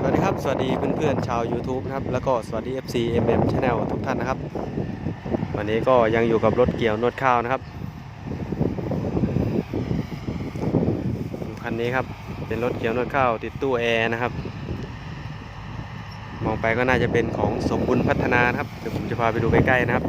สวัสดีครับสวัสดีเพื่อนๆชาว YouTube นะครับแล้วก็สวัสดี FC MM Channel ทุกท่านนะครับวันนี้ก็ยังอยู่กับรถเกี่ยวนวดข้าวนะครับคันนี้ครับเป็นรถเกี่ยวนวดข้าวติดตู้แอร์นะครับมองไปก็น่าจะเป็นของสมบุญพัฒนานะครับเดี๋ยวผมจะพาไปดูใกล้ๆนะครับ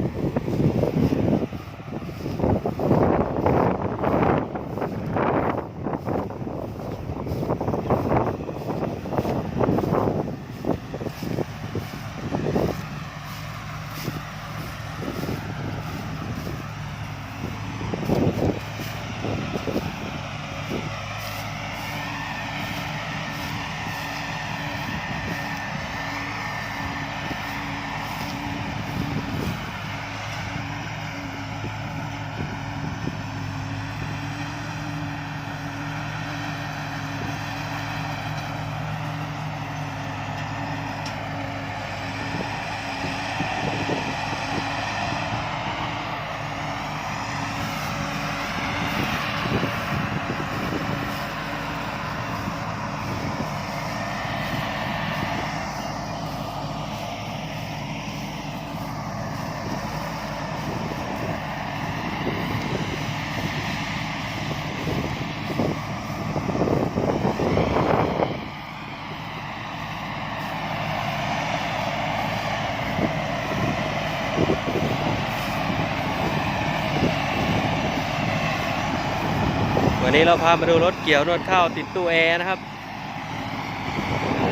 วันนี้เราพามาดูรถเกี่ยวนวดข้าวติดตู้แอร์นะครับ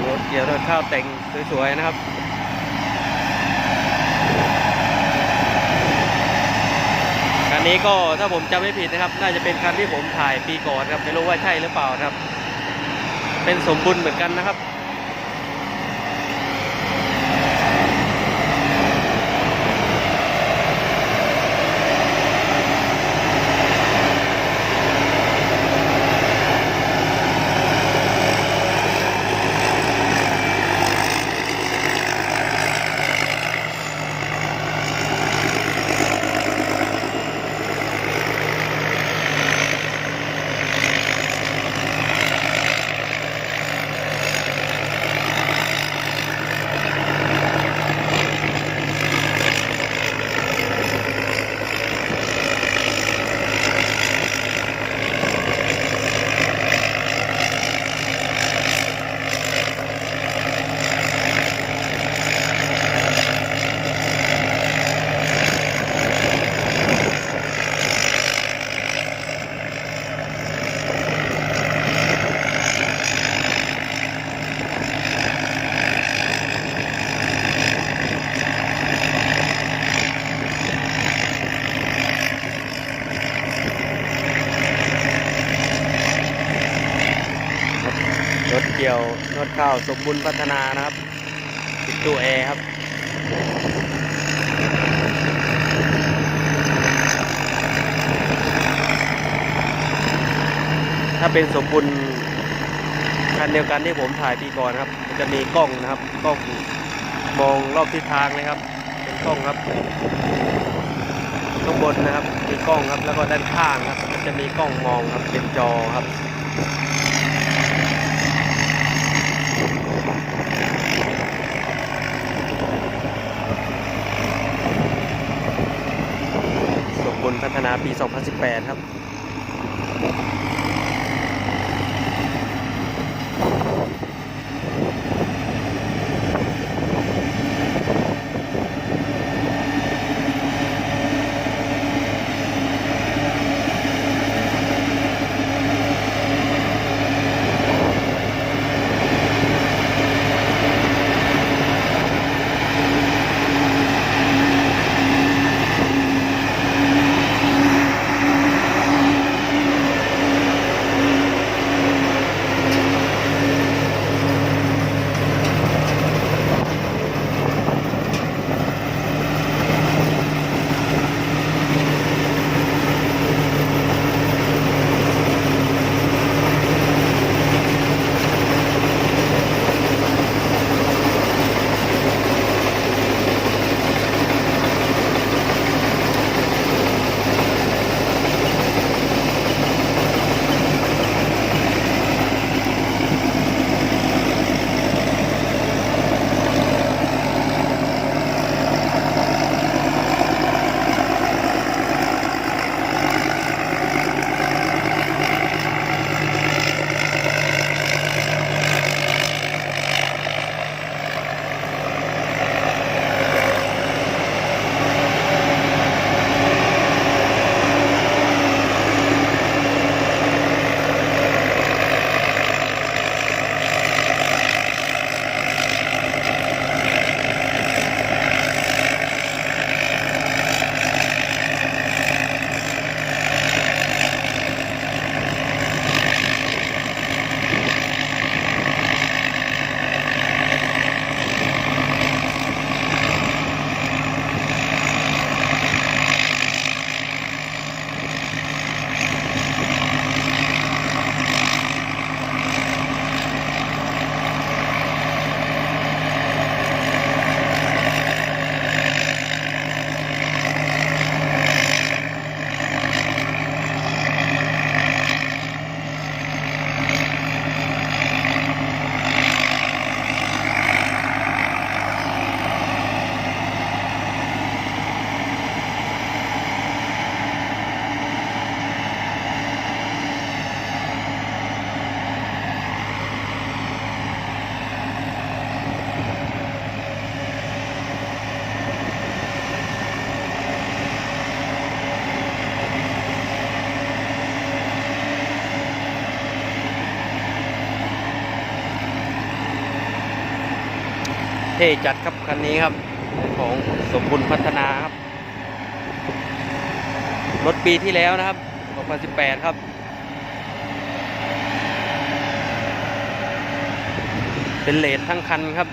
รถเกี่ยวนวดข้าวแต่งสวยๆนะครับคันนี้ก็ถ้าผมจำไม่ผิดนะครับน่าจะเป็นคันที่ผมถ่ายปีก่อนครับไม่รู้ว่าใช่หรือเปล่าครับเป็นสมบูรณ์เหมือนกันนะครับรถเกี่ยวนวดข้าวสมบูรณ์พัฒนานะครับติดตู้แอร์ครับถ้าเป็นสมบูรณ์คันเดียวกันที่ผมถ่ายปีก่อนครับมันจะมีกล้องนะครับกล้องมองรอบทิศทางเลยครับเป็นกล้องครับข้างบนนะครับมีกล้องครับแล้วก็ด้านข้างครับมันจะมีกล้องมองครับเป็นจอครับสมบูรณ์พัฒนาปี 2018 ครับ เท่จัดครับคันนี้ครับของสมบุญพัฒนาครับรถปีที่แล้วนะครับ2018ครับเป็นเลดทั้งคันครับ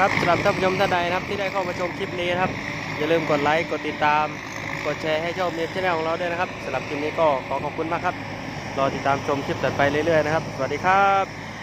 ครับสำหรับท่านผู้ชมท่านใดนะครับที่ได้เข้ามาชมคลิปนี้นะครับอย่าลืมกดไลค์กดติดตามกดแชร์ให้ช่องเมียชแนลของเราด้วยนะครับสำหรับคลิปนี้ก็ขอขอบคุณมากครับรอติดตามชมคลิปต่อไปเรื่อยๆนะครับสวัสดีครับ